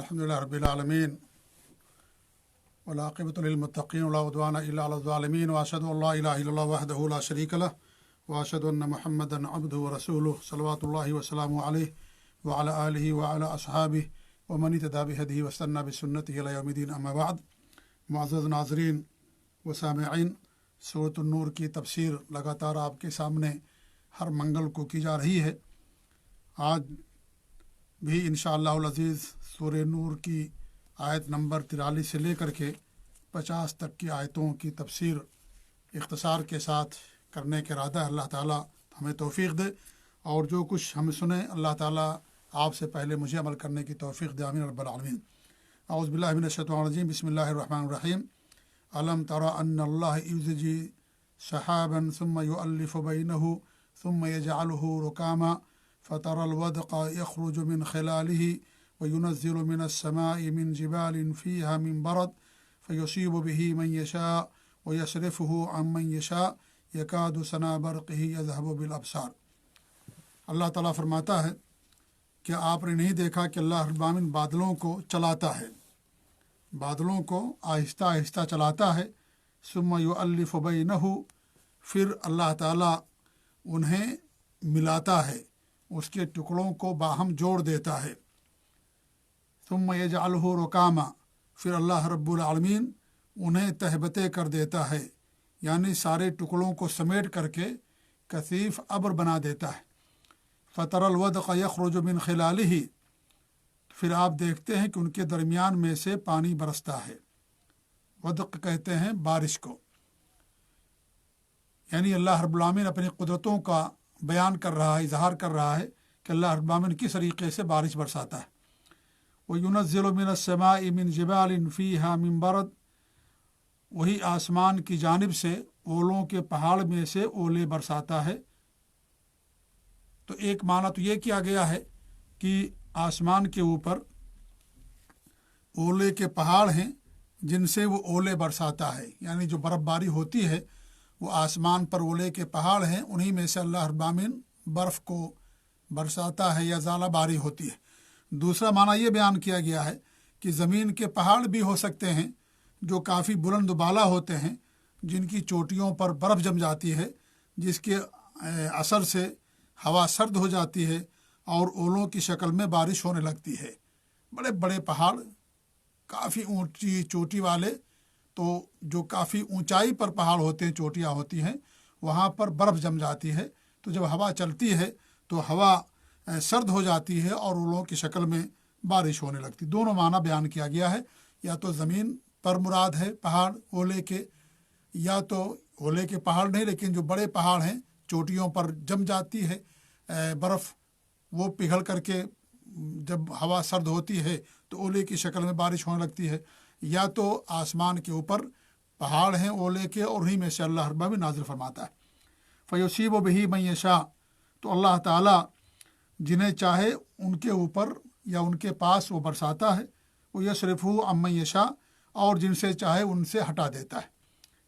الحمدللہ رب العالمین والعاقبۃ للمتقین ولا عدوان الا علی الظالمین واشهد ان لا الہ الا اللہ وحدہ لا شریک لہ واشهد ان محمدا عبدہ ورسولہ صلوات اللہ وسلامہ علیہ وعلی آلہ وعلی اصحابہ ومن اهتدى بہدیہ واستنى بسنتہ الی یوم الدین اما بعد۔ معزز ناظرین و سامعین، سورۃ النور کی تفسیر لگاتار آپ کے سامنے ہر منگل کو کی جا رہی ہے۔ آج بھی انشاءاللہ العزیز سورہ نور کی آیت نمبر 43 سے لے کر کے 50 تک کی آیتوں کی تفسیر اختصار کے ساتھ کرنے کے ارادہ اللہ تعالیٰ ہمیں توفیق دے، اور جو کچھ ہم سنیں اللہ تعالیٰ آپ سے پہلے مجھے عمل کرنے کی توفیق دے، آمین رب العالمین۔ اعوذ باللہ من الشیطان الرجیم، بسم اللہ الرحمن الرحیم۔ الم تر ان اللہ یزجی سحابا ثم یؤلف بینہ ثم یجعلہ رکاما فترى الودق يخرج من خلاله وينزل من السماء من جبال فيها من برد فيصيب به من يشاء ويصرفه عن من يشاء يكاد سنا برقه يذهب بالأبصار۔ اللہ تعالیٰ فرماتا ہے کہ آپ نے نہیں دیکھا کہ اللہ رب العالمین بادلوں کو چلاتا ہے، بادلوں کو آہستہ آہستہ چلاتا ہے، ثم يؤلف بینہ، پھر اللہ تعالیٰ انہیں ملاتا ہے، اس کے ٹکڑوں کو باہم جوڑ دیتا ہے۔ ثم یجعلہ رکاما، پھر اللہ رب العالمین انہیں تہبتے کر دیتا ہے، یعنی سارے ٹکڑوں کو سمیٹ کر کے کثیف ابر بنا دیتا ہے۔ فتر الودق یخرج من خلالہ، پھر آپ دیکھتے ہیں کہ ان کے درمیان میں سے پانی برستا ہے۔ ودق کہتے ہیں بارش کو، یعنی اللہ رب العالمین اپنی قدرتوں کا بیان کر رہا ہے، اظہار کر رہا ہے کہ اللہ رب العالمین کس طریقے سے بارش برساتا ہے۔ وَيُنَزِّلُ مِنَ السَّمَاءِ مِن جِبَالٍ فِيهَا مِن بَرَدٍ، وہی آسمان کی جانب سے اولوں کے پہاڑ میں سے اولے برساتا ہے۔ تو ایک معنی تو یہ کیا گیا ہے کہ آسمان کے اوپر اولے کے پہاڑ ہیں جن سے وہ اولے برساتا ہے، یعنی جو برف باری ہوتی ہے وہ آسمان پر اولے کے پہاڑ ہیں، انہی میں سے اللہ رب العالمین برف کو برساتا ہے یا ژالہ باری ہوتی ہے۔ دوسرا معنی یہ بیان کیا گیا ہے کہ زمین کے پہاڑ بھی ہو سکتے ہیں جو کافی بلند و بالا ہوتے ہیں، جن کی چوٹیوں پر برف جم جاتی ہے، جس کے اثر سے ہوا سرد ہو جاتی ہے اور اولوں کی شکل میں بارش ہونے لگتی ہے۔ بڑے بڑے پہاڑ، کافی اونچی چوٹی والے، تو جو کافی اونچائی پر پہاڑ ہوتے ہیں، چوٹیاں ہوتی ہیں، وہاں پر برف جم جاتی ہے، تو جب ہوا چلتی ہے تو ہوا سرد ہو جاتی ہے اور اولوں کی شکل میں بارش ہونے لگتی۔ دونوں معنی بیان کیا گیا ہے، یا تو زمین پر مراد ہے پہاڑ اولے کے، یا تو اولے کے پہاڑ نہیں لیکن جو بڑے پہاڑ ہیں چوٹیوں پر جم جاتی ہے برف، وہ پگھل کر کے جب ہوا سرد ہوتی ہے تو اولے کی شکل میں بارش ہونے لگتی ہے، یا تو آسمان کے اوپر پہاڑ ہیں اولے کے اور انہی میں سے اللہ رب العالمین نازل فرماتا ہے۔ فیصیب بہ من یشاء، تو اللہ تعالیٰ جنہیں چاہے ان کے اوپر یا ان کے پاس وہ برساتا ہے، وہ یصرفہ عن من یشاء، اور جن سے چاہے ان سے ہٹا دیتا ہے۔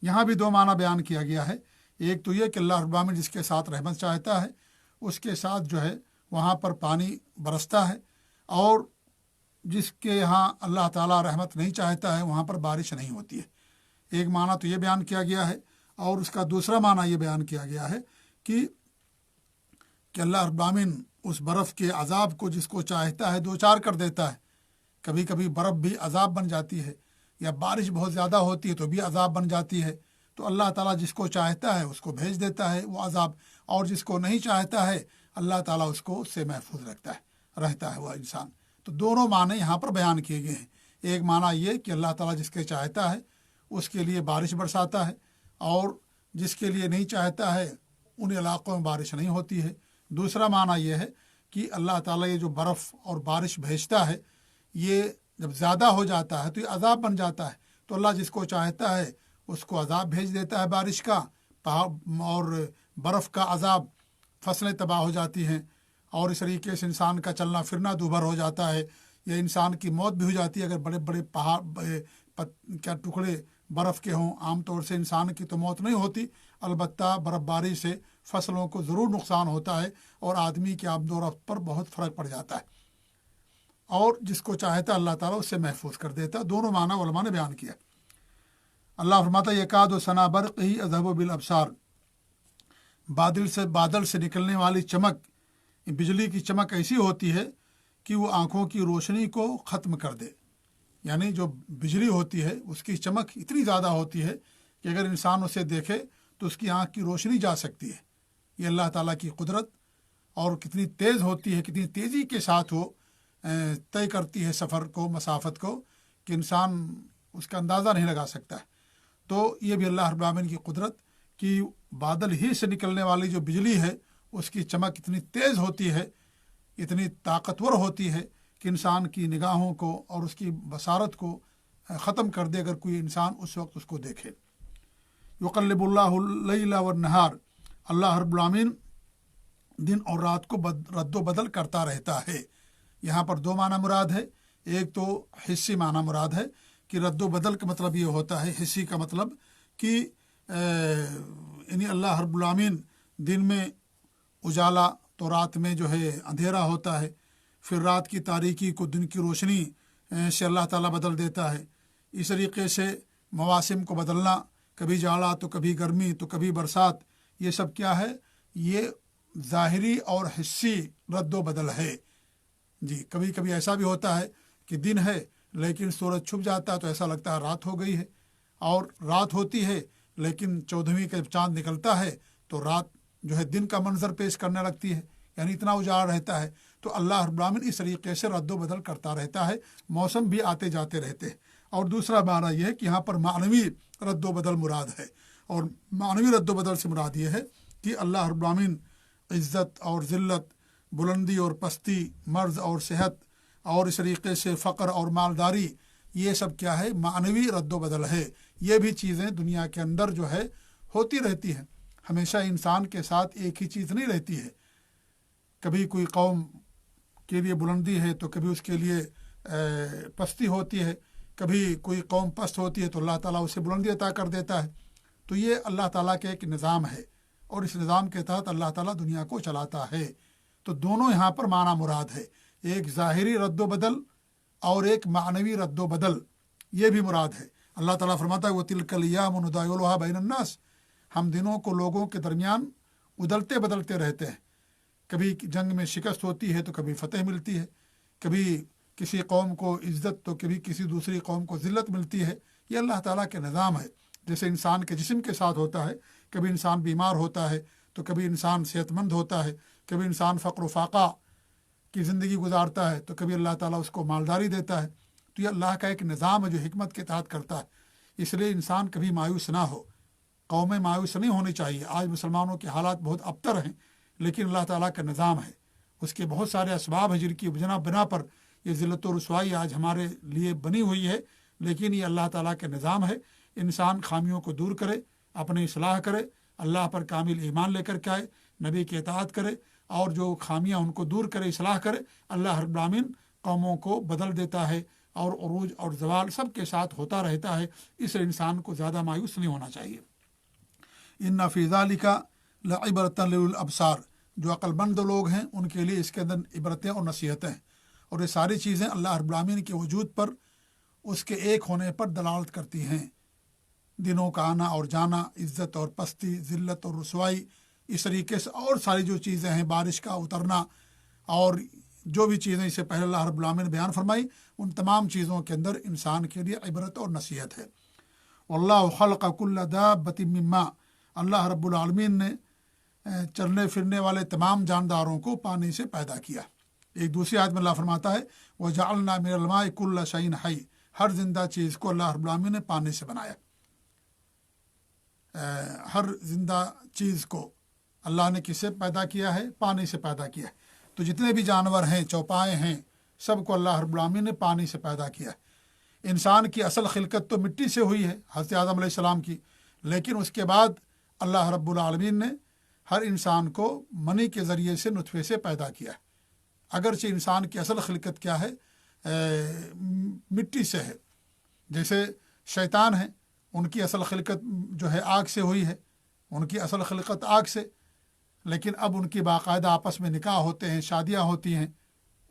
یہاں بھی دو معنی بیان کیا گیا ہے، ایک تو یہ کہ اللہ رب العالمین جس کے ساتھ رحمت چاہتا ہے اس کے ساتھ جو ہے وہاں پر پانی برستا ہے، اور جس کے یہاں اللہ تعالیٰ رحمت نہیں چاہتا ہے وہاں پر بارش نہیں ہوتی ہے۔ ایک معنی تو یہ بیان کیا گیا ہے، اور اس کا دوسرا معنی یہ بیان کیا گیا ہے کہ اللہ رب العالمین اس برف کے عذاب کو جس کو چاہتا ہے دو چار کر دیتا ہے۔ کبھی کبھی برف بھی عذاب بن جاتی ہے، یا بارش بہت زیادہ ہوتی ہے تو بھی عذاب بن جاتی ہے۔ تو اللہ تعالیٰ جس کو چاہتا ہے اس کو بھیج دیتا ہے وہ عذاب، اور جس کو نہیں چاہتا ہے اللہ تعالیٰ اس کو اس سے محفوظ رہتا ہے وہ انسان۔ تو دونوں معنی یہاں پر بیان کیے گئے ہیں۔ ایک معنی یہ کہ اللہ تعالیٰ جس کے چاہتا ہے اس کے لیے بارش برساتا ہے، اور جس کے لیے نہیں چاہتا ہے ان علاقوں میں بارش نہیں ہوتی ہے۔ دوسرا معنی یہ ہے کہ اللہ تعالیٰ یہ جو برف اور بارش بھیجتا ہے یہ جب زیادہ ہو جاتا ہے تو یہ عذاب بن جاتا ہے، تو اللہ جس کو چاہتا ہے اس کو عذاب بھیج دیتا ہے بارش کا اور برف کا عذاب، فصلیں تباہ ہو جاتی ہیں، اور اس طریقے سے انسان کا چلنا پھرنا دوبھر ہو جاتا ہے، یا انسان کی موت بھی ہو جاتی ہے اگر بڑے بڑے پہاڑ کیا ٹکڑے برف کے ہوں۔ عام طور سے انسان کی تو موت نہیں ہوتی، البتہ برف باری سے فصلوں کو ضرور نقصان ہوتا ہے اور آدمی کے آمد و رفت پر بہت فرق پڑ جاتا ہے۔ اور جس کو چاہتا اللہ تعالیٰ اس سے محفوظ کر دیتا. دونوں معنی علماء نے بیان کیا. اللہ فرماتا یکاد ثنا برق ہی اذہب بالابصار، بادل سے نکلنے والی چمک، بجلی کی چمک ایسی ہوتی ہے کہ وہ آنکھوں کی روشنی کو ختم کر دے. یعنی جو بجلی ہوتی ہے اس کی چمک اتنی زیادہ ہوتی ہے کہ اگر انسان اسے دیکھے تو اس کی آنکھ کی روشنی جا سکتی ہے. یہ اللہ تعالیٰ کی قدرت، اور کتنی تیز ہوتی ہے، کتنی تیزی کے ساتھ وہ طے کرتی ہے سفر کو، مسافت کو، کہ انسان اس کا اندازہ نہیں لگا سکتا ہے. تو یہ بھی اللہ رب العالمین کی قدرت کہ بادل ہی سے نکلنے والی جو بجلی ہے اس کی چمک اتنی تیز ہوتی ہے، اتنی طاقتور ہوتی ہے کہ انسان کی نگاہوں کو اور اس کی بصارت کو ختم کر دے اگر کوئی انسان اس وقت اس کو دیکھے. یقلب اللہ اللیل والنہار، اللہ رب العالمین دن اور رات کو رد و بدل کرتا رہتا ہے. یہاں پر دو معنی مراد ہے. ایک تو حصی معنی مراد ہے کہ رد و بدل کا مطلب یہ ہوتا ہے، حصی کا مطلب کہ یعنی اللہ رب العالمین دن میں اجالا تو رات میں جو ہے اندھیرا ہوتا ہے، پھر رات کی تاریکی کو دن کی روشنی سے اللہ تعالیٰ بدل دیتا ہے. اس طریقے سے مواسم کو بدلنا، کبھی جاڑا تو کبھی گرمی تو کبھی برسات، یہ سب کیا ہے؟ یہ ظاہری اور حصی رد و بدل ہے. جی کبھی کبھی ایسا بھی ہوتا ہے کہ دن ہے لیکن سورج چھپ جاتا ہے تو ایسا لگتا ہے رات ہو گئی ہے، اور رات ہوتی ہے لیکن 14ویں کا جب چاند نکلتا ہے تو رات جو ہے دن کا منظر پیش کرنے لگتی ہے، یعنی اتنا اجاڑ رہتا ہے. تو اللہ رب العالمین اس طریقے سے رد و بدل کرتا رہتا ہے، موسم بھی آتے جاتے رہتے ہیں. اور دوسرا معنی یہ ہے کہ یہاں پر معنوی رد و بدل مراد ہے، اور معنوی رد و بدل سے مراد یہ ہے کہ اللہ رب العالمین عزت اور ذلت، بلندی اور پستی، مرض اور صحت، اور اس طریقے سے فقر اور مالداری، یہ سب کیا ہے؟ معنوی رد و بدل ہے. یہ بھی چیزیں دنیا کے اندر جو ہے ہوتی رہتی ہیں. ہمیشہ انسان کے ساتھ ایک ہی چیز نہیں رہتی ہے. کبھی کوئی قوم کے لیے بلندی ہے تو کبھی اس کے لیے پستی ہوتی ہے، کبھی کوئی قوم پست ہوتی ہے تو اللہ تعالیٰ اسے بلندی عطا کر دیتا ہے. تو یہ اللہ تعالیٰ کا ایک نظام ہے، اور اس نظام کے تحت اللہ تعالیٰ دنیا کو چلاتا ہے. تو دونوں یہاں پر معنی مراد ہے، ایک ظاہری رد و بدل اور ایک معنوی رد و بدل، یہ بھی مراد ہے. اللہ تعالیٰ فرماتا ہے وَتِلْكَ الْأَيَّامُ نُدَاوِلُهَا بَيْنَ النَّاسِ، ہم دنوں کو لوگوں کے درمیان ادلتے بدلتے رہتے ہیں. کبھی جنگ میں شکست ہوتی ہے تو کبھی فتح ملتی ہے، کبھی کسی قوم کو عزت تو کبھی کسی دوسری قوم کو ذلت ملتی ہے. یہ اللہ تعالیٰ کے نظام ہے. جیسے انسان کے جسم کے ساتھ ہوتا ہے، کبھی انسان بیمار ہوتا ہے تو کبھی انسان صحت مند ہوتا ہے، کبھی انسان فقر و فاقہ کی زندگی گزارتا ہے تو کبھی اللہ تعالیٰ اس کو مالداری دیتا ہے. تو یہ اللہ کا ایک نظام ہے جو حکمت کے تحت کرتا ہے. اس لیے انسان کبھی مایوس نہ ہو، قومیں مایوس نہیں ہونی چاہیے. آج مسلمانوں کے حالات بہت ابتر ہیں، لیکن اللہ تعالیٰ کا نظام ہے، اس کے بہت سارے اسباب ہیں جن کی بنا پر یہ ذلت و رسوائی آج ہمارے لیے بنی ہوئی ہے. لیکن یہ اللہ تعالیٰ کا نظام ہے. انسان خامیوں کو دور کرے، اپنی اصلاح کرے، اللہ پر کامل ایمان لے کر کے آئے، نبی کی اطاعت کرے، اور جو خامیاں ان کو دور کرے، اصلاح کرے. اللہ رب العالمین قوموں کو بدل دیتا ہے، اور عروج اور زوال سب کے ساتھ ہوتا رہتا ہے. اس لیے انسان کو زیادہ مایوس نہیں ہونا چاہیے. ان فی ذلک لعبرۃ للابصار، جو عقل مند لوگ ہیں ان کے لیے اس کے اندر عبرتیں اور نصیحتیں ہیں. اور یہ ساری چیزیں اللہ رب العالمین کے وجود پر، اس کے ایک ہونے پر دلالت کرتی ہیں. دنوں کا آنا اور جانا، عزت اور پستی، ذلت اور رسوائی، اس طریقے سے اور ساری جو چیزیں ہیں، بارش کا اترنا اور جو بھی چیزیں اس سے پہلے اللہ رب العالمین نے بیان فرمائی، ان تمام چیزوں کے اندر انسان کے لیے عبرت اور نصیحت ہے. واللہ خلق کل دابۃ من ماء، اللہ رب العالمین نے چلنے پھرنے والے تمام جانداروں کو پانی سے پیدا کیا. ایک دوسری آیت میں اللہ فرماتا ہے وَجَعَلْنَا مِنَ الْمَاءِ كُلَّ شَيْءٍ حَيٍّ، ہر زندہ چیز کو اللہ رب العالمین نے پانی سے بنایا. ہر زندہ چیز کو اللہ نے کس سے پیدا کیا ہے؟ پانی سے پیدا کیا ہے. تو جتنے بھی جانور ہیں، چوپائے ہیں، سب کو اللہ رب العالمین نے پانی سے پیدا کیا ہے. انسان کی اصل خلقت تو مٹی سے ہوئی ہے، حضرت آدم علیہ السلام کی، لیکن اس کے بعد اللہ رب العالمین نے ہر انسان کو منی کے ذریعے سے نطفے سے پیدا کیا ہے. اگرچہ انسان کی اصل خلقت کیا ہے؟ مٹی سے ہے. جیسے شیطان ہیں، ان کی اصل خلقت جو ہے آگ سے ہوئی ہے، ان کی اصل خلقت آگ سے، لیکن اب ان کی باقاعدہ آپس میں نکاح ہوتے ہیں، شادیاں ہوتی ہیں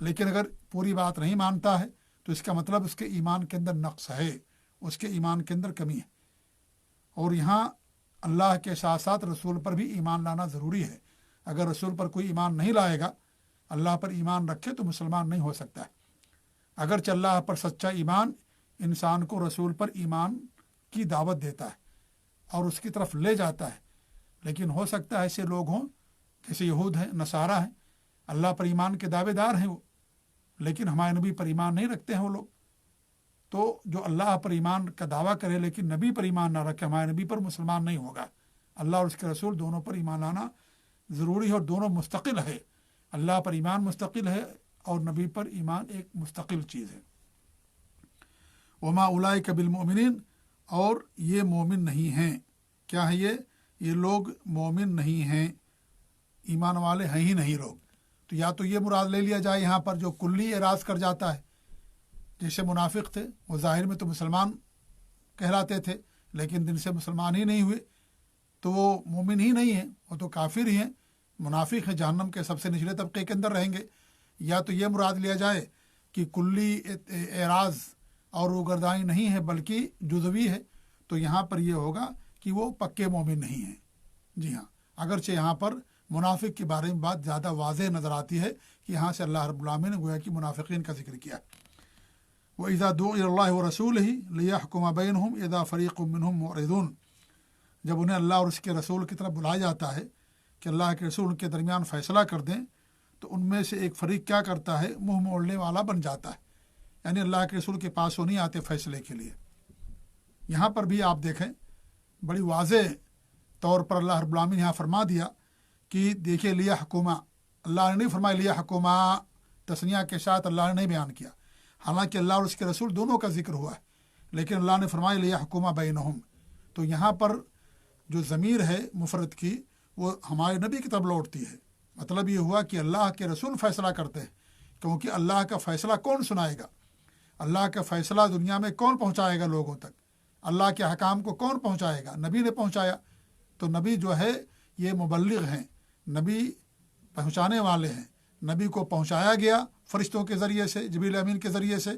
لیکن اگر پوری بات نہیں مانتا ہے تو اس کا مطلب اس کے ایمان کے اندر نقص ہے، اس کے ایمان کے اندر کمی ہے۔ اور یہاں اللہ کے ساتھ ساتھ رسول پر بھی ایمان لانا ضروری ہے۔ اگر رسول پر کوئی ایمان نہیں لائے گا، اللہ پر ایمان رکھے تو مسلمان نہیں ہو سکتا ہے۔ اگرچہ اللہ پر سچا ایمان انسان کو رسول پر ایمان کی دعوت دیتا ہے اور اس کی طرف لے جاتا ہے، لیکن ہو سکتا ہے ایسے لوگ ہوں جیسے یہود ہیں، نصارہ ہیں، اللہ پر ایمان کے دعوے دار ہیں وہ، لیکن ہمارے نبی پر ایمان نہیں رکھتے ہیں وہ لوگ۔ تو جو اللہ پر ایمان کا دعویٰ کرے لیکن نبی پر ایمان نہ رکھے، ہمارے نبی پر مسلمان نہیں ہوگا۔ اللہ اور اس کے رسول دونوں پر ایمان لانا ضروری ہے، اور دونوں مستقل ہے۔ اللہ پر ایمان مستقل ہے اور نبی پر ایمان ایک مستقل چیز ہے۔ وما اولئک بالمؤمنین، اور یہ مومن نہیں ہیں۔ کیا ہے یہ لوگ مومن نہیں ہیں، ایمان والے ہیں ہی نہیں لوگ۔ تو یا تو یہ مراد لے لیا جائے یہاں پر جو کلی اعراض کر جاتا ہے، جیسے منافق تھے، وہ ظاہر میں تو مسلمان کہلاتے تھے لیکن دل سے مسلمان ہی نہیں ہوئے، تو وہ مومن ہی نہیں ہیں، وہ تو کافر ہی ہیں، منافق ہیں، جہنم کے سب سے نچلے طبقے کے اندر رہیں گے۔ یا تو یہ مراد لیا جائے کہ کلی اعراض اور روگردانی نہیں ہے بلکہ جزوی ہے، تو یہاں پر یہ ہوگا کہ وہ پکے مومن نہیں ہیں۔ جی ہاں، اگرچہ یہاں پر منافق کے بارے میں بات زیادہ واضح نظر آتی ہے کہ یہاں سے اللہ رب العالمین نے گویا کہ منافقین کا ذکر کیا۔ وَإِذَا دُعُوا إِلَى اللَّهِ وَرَسُولِهِ لِيَحْكُمَ بَيْنَهُمْ إِذَا فَرِيقٌ مِّنْهُمْ مُعْرِضُونَ، جب انہیں اللہ اور اس کے رسول کی طرف بلایا جاتا ہے کہ اللہ کے رسول کے درمیان فیصلہ کر دیں، تو ان میں سے ایک فریق کیا کرتا ہے، منہ موڑنے والا بن جاتا ہے، یعنی اللہ کے رسول کے پاس وہ نہیں آتے فیصلے کے لیے۔ یہاں پر بھی آپ دیکھیں بڑی واضح طور پر اللہ رب العالمین یہاں فرما دیا کہ دیکھیے لیحکما، اللہ نے نہیں فرمایا لیحکما تثنیہ کے ساتھ، اللہ نے نہیں بیان کیا، حالانکہ اللہ اور اس کے رسول دونوں کا ذکر ہوا ہے، لیکن اللہ نے فرمایا لیحکما بینہم۔ تو یہاں پر جو ضمیر ہے مفرد کی وہ ہمارے نبی کی طرف لوٹتی ہے۔ مطلب یہ ہوا کہ اللہ کے رسول فیصلہ کرتے ہیں، کیونکہ اللہ کا فیصلہ کون سنائے گا، اللہ کا فیصلہ دنیا میں کون پہنچائے گا لوگوں تک، اللہ کے حکام کو کون پہنچائے گا، نبی نے پہنچایا۔ تو نبی جو ہے یہ مبلغ ہیں، نبی پہنچانے والے ہیں، نبی کو پہنچایا گیا فرشتوں کے ذریعے سے، جبریل امین کے ذریعے سے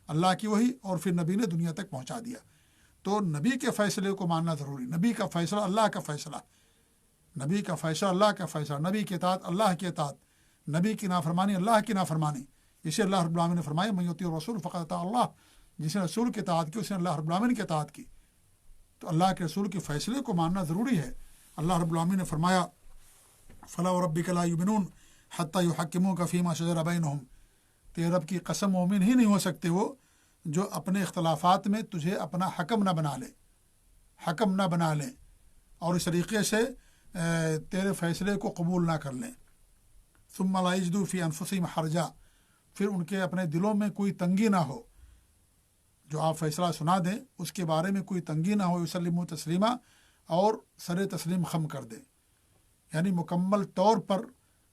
اللہ کی وحی، اور پھر نبی نے دنیا تک پہنچا دیا۔ تو نبی کے فیصلے کو ماننا ضروری، نبی کا فیصلہ اللہ کا فیصلہ، نبی کا فیصلہ اللہ کا فیصلہ، نبی کی اطاعت اللہ کی اطاعت، نبی کی نافرمانی اللہ کی نافرمانی۔ اسے اللہ رب العالمین نے فرمایا من یطیع الرسول فقد اطاع اللہ، جس نے رسول کی اطاعت کی اس نے اللہ رب العالمین کی اطاعت کی۔ تو اللہ کے رسول کے فیصلے کو ماننا ضروری ہے۔ اللہ رب العالمین نے فرمایا فلا وربک لا یؤمنون حتی یحکموک فیما شجر بینہم، تیرے رب کی قسم مومن ہی نہیں ہو سکتے وہ جو اپنے اختلافات میں تجھے اپنا حکم نہ بنا لیں اور اس طریقے سے تیرے فیصلے کو قبول نہ کر لیں۔ ثم لا یجدوا فی انفسہم حرجا، پھر ان کے اپنے دلوں میں کوئی تنگی نہ ہو، جو آپ فیصلہ سنا دیں اس کے بارے میں کوئی تنگی نہ ہو، یسلموا تسلیما، اور سر تسلیم خم کر دیں، یعنی مکمل طور پر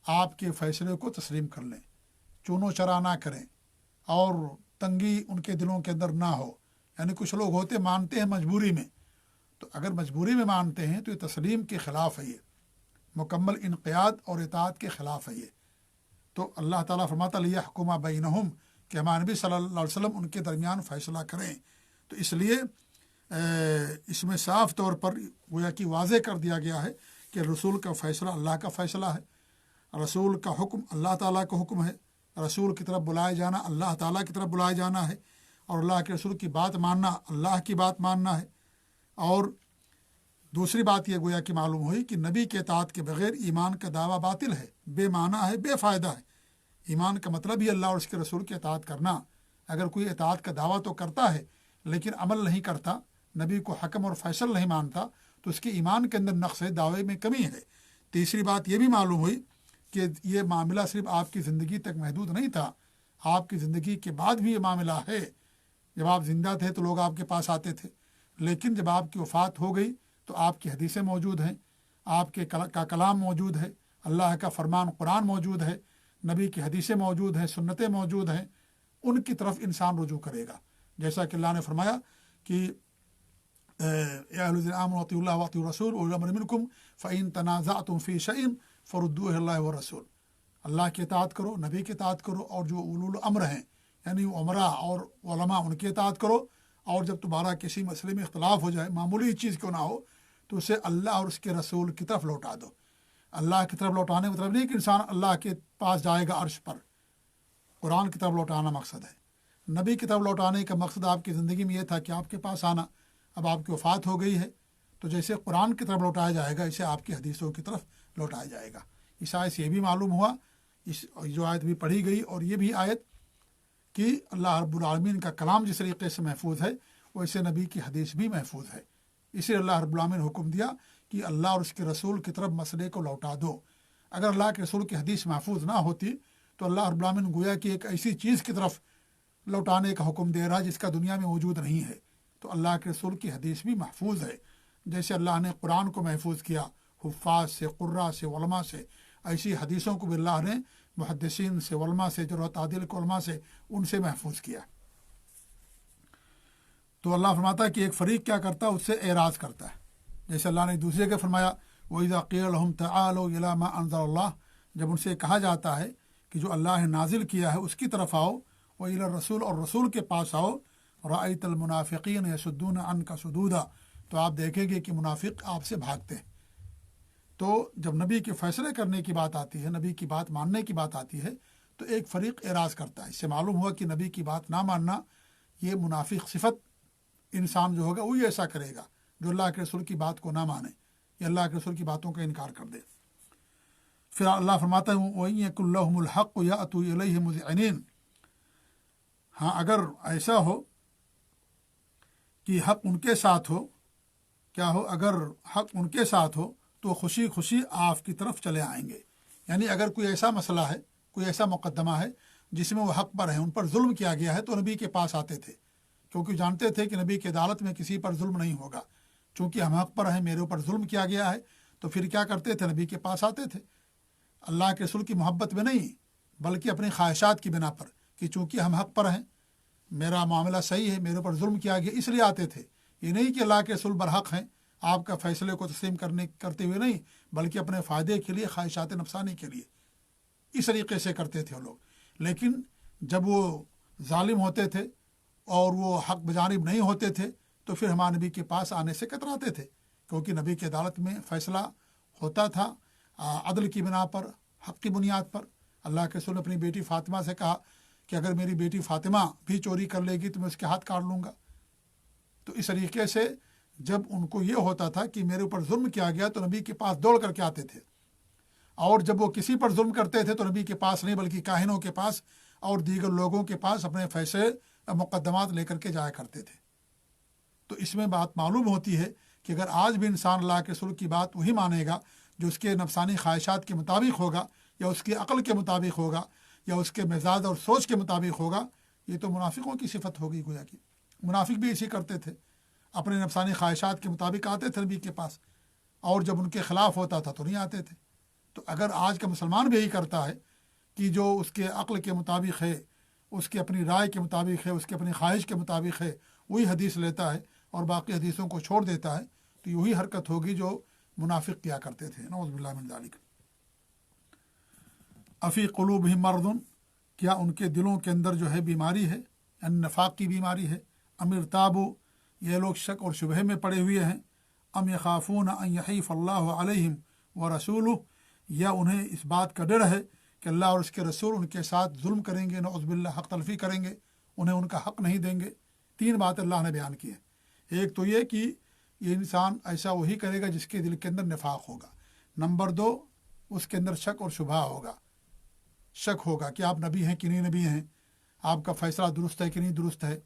آپ کے فیصلے کو تسلیم کر لیں، چونو چرا نہ کریں اور تنگی ان کے دلوں کے اندر نہ ہو۔ یعنی کچھ لوگ ہوتے مانتے ہیں مجبوری میں، تو اگر مجبوری میں مانتے ہیں تو یہ تسلیم کے خلاف ہے، یہ مکمل انقیاد اور اطاعت کے خلاف ہے یہ۔ تو اللہ تعالیٰ فرماتا لیحکم بینہم کہ ہمارے نبی صلی اللہ علیہ وسلم ان کے درمیان فیصلہ کریں۔ تو اس لیے اس میں صاف طور پر گویا کہ واضح کر دیا گیا ہے کہ رسول کا فیصلہ اللہ کا فیصلہ ہے، رسول کا حکم اللہ تعالیٰ کا حکم ہے، رسول کی طرف بلائے جانا اللہ تعالیٰ کی طرف بلائے جانا ہے، اور اللہ کے رسول کی بات ماننا اللہ کی بات ماننا ہے۔ اور دوسری بات یہ گویا کہ معلوم ہوئی کہ نبی کے اطاعت کے بغیر ایمان کا دعویٰ باطل ہے، بے معنی ہے، بے فائدہ ہے۔ ایمان کا مطلب ہی اللہ اور اس کے رسول کی اطاعت کرنا۔ اگر کوئی اطاعت کا دعویٰ تو کرتا ہے لیکن عمل نہیں کرتا، نبی کو حکم اور فیصل نہیں مانتا، تو اس کے ایمان کے اندر نقص ہے، دعوے میں کمی ہے۔ تیسری بات یہ بھی معلوم ہوئی کہ یہ معاملہ صرف آپ کی زندگی تک محدود نہیں تھا، آپ کی زندگی کے بعد بھی یہ معاملہ ہے۔ جب آپ زندہ تھے تو لوگ آپ کے پاس آتے تھے، لیکن جب آپ کی وفات ہو گئی تو آپ کی حدیثیں موجود ہیں، آپ کے کا کلام موجود ہے، اللہ کا فرمان قرآن موجود ہے، نبی کی حدیثیں موجود ہیں، سنتیں موجود ہیں، ان کی طرف انسان رجوع کرے گا۔ جیسا کہ اللہ نے فرمایا کہ یا ایھا الذین آمنوا اطیعوا اللہ واطیعوا الرسول واولی الامر منکم فإن تنازعتم فی شیء فردوہ الی اللہ والرسول۔ اللہ کی اطاعت کرو، نبی کی اطاعت کرو، اور جو اولو الامر ہیں یعنی عمرا اور علماء ان کی اطاعت کرو. اور جب تمہارا کسی مسئلے میں اختلاف ہو جائے، معمولی چیز کیوں نہ ہو، تو اسے اللہ اور اس کے رسول کی طرف لوٹا دو. اللہ کی طرف لوٹانے کا مطلب نہیں کہ انسان اللہ کے پاس جائے گا عرش پر. قرآن کی طرف لوٹانا مقصد ہے. نبی کی طرف لوٹانے کا مقصد آپ کی زندگی میں یہ تھا کہ آپ کے پاس آنا. اب آپ کی وفات ہو گئی ہے تو جیسے قرآن کی طرف لوٹایا جائے گا، اسے آپ کی حدیثوں کی طرف لوٹایا جائے گا. اس آیت سے یہ بھی معلوم ہوا، اس جو آیت بھی پڑھی گئی اور یہ بھی آیت کہ اللہ رب العالمین کا کلام جس طریقے سے محفوظ ہے ویسے نبی کی حدیث بھی محفوظ ہے. اسی لیے اللہ رب العالمین نے حکم دیا کہ اللہ اور اس کے رسول کی طرف مسئلے کو لوٹا دو. اگر اللہ کے رسول کی حدیث محفوظ نہ ہوتی تو اللہ رب العالمین گویا کہ ایک ایسی چیز کی طرف لوٹانے کا حکم دے رہا ہے جس کا دنیا میں موجود نہیں ہے. تو اللہ کے رسول کی حدیث بھی محفوظ ہے. جیسے اللہ نے قرآن کو محفوظ کیا حفاظ سے، قراء سے، علماء سے، ایسی حدیثوں کو بھی اللہ نے محدثین سے، علماء سے، جرح و تعدیل کے علماء سے، ان سے محفوظ کیا. تو اللہ فرماتا ہے کہ ایک فریق کیا کرتا ہے، اس سے اعراض کرتا ہے. جیسے اللہ نے دوسرے کے فرمایا وَإِذَا قِيلَ لَهُمْ تَعَالَوْا إِلَىٰ مَا أَنزَلَ اللَّهُ، جب ان سے کہا جاتا ہے کہ جو اللہ نے نازل کیا ہے اس کی طرف آؤ، وَإِلَى الرَّسُولِ، اور رسول کے پاس آؤ، رَأَيْتَ الْمُنَافِقِينَ يَصُدُّونَ عَنْكَ صُدُودًا، تو آپ دیکھیں گے کہ منافق آپ سے بھاگتے ہیں. تو جب نبی کے فیصلے کرنے کی بات آتی ہے، نبی کی بات ماننے کی بات آتی ہے، تو ایک فریق اعراض کرتا ہے. اس سے معلوم ہوا کہ نبی کی بات نہ ماننا یہ منافق صفت انسان جو ہوگا وہی ایسا کرے گا جو اللہ کے رسول کی بات کو نہ مانے یا اللہ کے رسول کی باتوں کا انکار کر دے. پھر اللہ فرماتا ہے وَإِن يَكُن لَّهُمُ الْحَقُّ يَأْتُوا إِلَيْهِ مُذْعِنِينَ، ہاں اگر ایسا ہو کہ حق ان کے ساتھ ہو، کیا ہو، اگر حق ان کے ساتھ ہو تو خوشی خوشی آپ کی طرف چلے آئیں گے. یعنی اگر کوئی ایسا مسئلہ ہے، کوئی ایسا مقدمہ ہے جس میں وہ حق پر ہیں، ان پر ظلم کیا گیا ہے، تو نبی کے پاس آتے تھے، کیونکہ جانتے تھے کہ نبی کی عدالت میں کسی پر ظلم نہیں ہوگا. چونکہ ہم حق پر ہیں، میرے اوپر ظلم کیا گیا ہے، تو پھر کیا کرتے تھے، نبی کے پاس آتے تھے. اللہ کے رسول کی محبت میں نہیں بلکہ اپنی خواہشات کی بنا پر کہ چونکہ ہم حق پر ہیں، میرا معاملہ صحیح ہے، میرے اوپر ظلم کیا گیا، اس لیے آتے تھے. یہ نہیں کہ اللہ کے رسول برحق ہیں، آپ کا فیصلے کو تسلیم کرتے ہوئے نہیں، بلکہ اپنے فائدے کے لیے، خواہشات نفسانی کے لیے اس طریقے سے کرتے تھے وہ لوگ. لیکن جب وہ ظالم ہوتے تھے اور وہ حق بجانب نہیں ہوتے تھے تو پھر ہمارے نبی کے پاس آنے سے کتراتے تھے، کیونکہ نبی کی عدالت میں فیصلہ ہوتا تھا عدل کی بنا پر، حق کی بنیاد پر. اللہ کے رسول نے اپنی بیٹی فاطمہ سے کہا کہ اگر میری بیٹی فاطمہ بھی چوری کر لے گی تو میں اس کے ہاتھ کاٹ لوں گا. تو اس طریقے سے جب ان کو یہ ہوتا تھا کہ میرے اوپر ظلم کیا گیا تو نبی کے پاس دوڑ کر کے آتے تھے، اور جب وہ کسی پر ظلم کرتے تھے تو نبی کے پاس نہیں بلکہ کاہنوں کے پاس اور دیگر لوگوں کے پاس اپنے فیصلے مقدمات لے کر کے جایا کرتے تھے. تو اس میں بات معلوم ہوتی ہے کہ اگر آج بھی انسان اللہ کے رسول کی بات وہی مانے گا جو اس کے نفسانی خواہشات کے مطابق ہوگا، یا اس کی عقل کے مطابق ہوگا، یا اس کے مزاج اور سوچ کے مطابق ہوگا، یہ تو منافقوں کی صفت ہوگی. گویا کہ منافق بھی اسی کرتے تھے، اپنے نفسانی خواہشات کے مطابق آتے تھے نبی کے پاس، اور جب ان کے خلاف ہوتا تھا تو نہیں آتے تھے. تو اگر آج کا مسلمان بھی یہی کرتا ہے کہ جو اس کے عقل کے مطابق ہے، اس کے اپنی رائے کے مطابق ہے، اس کے اپنی خواہش کے مطابق ہے، وہی حدیث لیتا ہے اور باقی حدیثوں کو چھوڑ دیتا ہے، تو یہی حرکت ہوگی جو منافق کیا کرتے تھے. نعوذ باللہ من ذالک. افی قلوبہم مرض، کیا ان کے دلوں کے اندر جو ہے بیماری ہے، یعنی نفاق کی بیماری ہے. ام ارتابوا، یہ لوگ شک اور شبہے میں پڑے ہوئے ہیں. ام یخافون ان یحیف اللہ علیہم ورسولہ، یا انہیں اس بات کا ڈر ہے کہ اللہ اور اس کے رسول ان کے ساتھ ظلم کریں گے، نعوذ باللہ حق تلفی کریں گے، انہیں ان کا حق نہیں دیں گے. 3 باتیں اللہ نے بیان کی ہیں. ایک تو یہ کہ یہ انسان ایسا وہی کرے گا جس کے دل کے اندر نفاق ہوگا. نمبر 2، اس کے اندر شک اور شبہ ہوگا، شک ہوگا کہ آپ نبی ہیں کہ نہیں نبی ہیں، آپ کا فیصلہ درست ہے کہ نہیں درست ہے،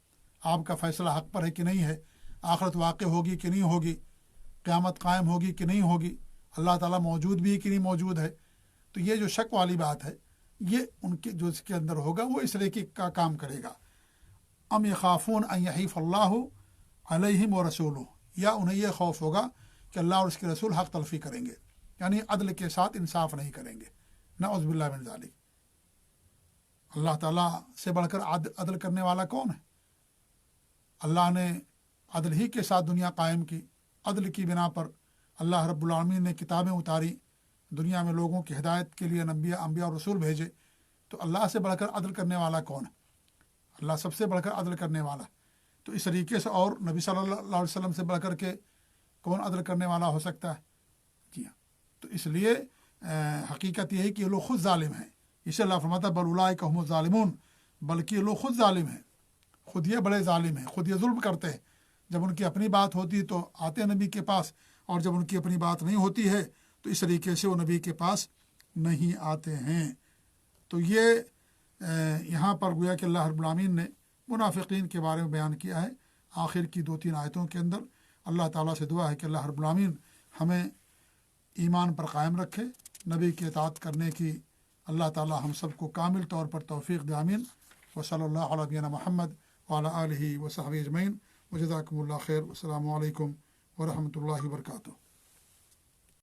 آپ کا فیصلہ حق پر ہے کہ نہیں ہے، آخرت واقع ہوگی کہ نہیں ہوگی، قیامت قائم ہوگی کہ نہیں ہوگی، اللہ تعالیٰ موجود بھی ہے کہ نہیں موجود ہے. تو یہ جو شک والی بات ہے، یہ ان کے جو اس کے اندر ہوگا وہ اس طریقے کا کام کرے گا. ام یخافون ان یحیف اللہ علیہم ورسولہ، یا انہیں یہ خوف ہوگا کہ اللہ اور اس کے رسول حق تلفی کریں گے، یعنی عدل کے ساتھ انصاف نہیں کریں گے. نعوذ باللہ من ذالک. اللہ تعالیٰ سے بڑھ کر عدل کرنے والا کون ہے؟ اللہ نے عدل ہی کے ساتھ دنیا قائم کی. عدل کی بنا پر اللہ رب العالمین نے کتابیں اتاری، دنیا میں لوگوں کی ہدایت کے لیے انبیاء اور رسول بھیجے، تو اللہ سے بڑھ کر عدل کرنے والا کون ہے؟ اللہ سب سے بڑھ کر عدل کرنے والا۔ تو اس طریقے سے اور نبی صلی اللہ علیہ وسلم سے بڑھ کر کے کون عدل کرنے والا ہو سکتا ہے؟ جی ہاں، تو اس لیے حقیقت یہ ہے کہ یہ لوگ خود ظالم ہیں۔ اسے اللہ فرماتا ہے بل اولئک هم الظالمون، بلکہ یہ لوگ خود ظالم ہیں، خود یہ بڑے ظالم ہیں، خود یہ ظلم کرتے ہیں۔ جب ان کی اپنی بات ہوتی تو آتے نبی کے پاس، اور جب ان کی اپنی بات نہیں ہوتی ہے تو اس طریقے سے وہ نبی کے پاس نہیں آتے ہیں۔ تو یہ یہاں پر گویا کہ اللہ رب العالمین نے منافقین کے بارے میں بیان کیا ہے آخر کی 2-3 آیتوں کے اندر۔ اللہ تعالیٰ سے دعا ہے کہ اللہ رب العالمین ہمیں ایمان پر قائم رکھے، نبی کی اطاعت کرنے کی اللہ تعالیٰ ہم سب کو کامل طور پر توفیق دے، آمین۔ وصلی اللہ علی نبینا محمد وعلی آلہ وصحبہ اجمعین، وجزاکم اللہ خیر، السلام علیکم ورحمۃ اللہ وبرکاتہ۔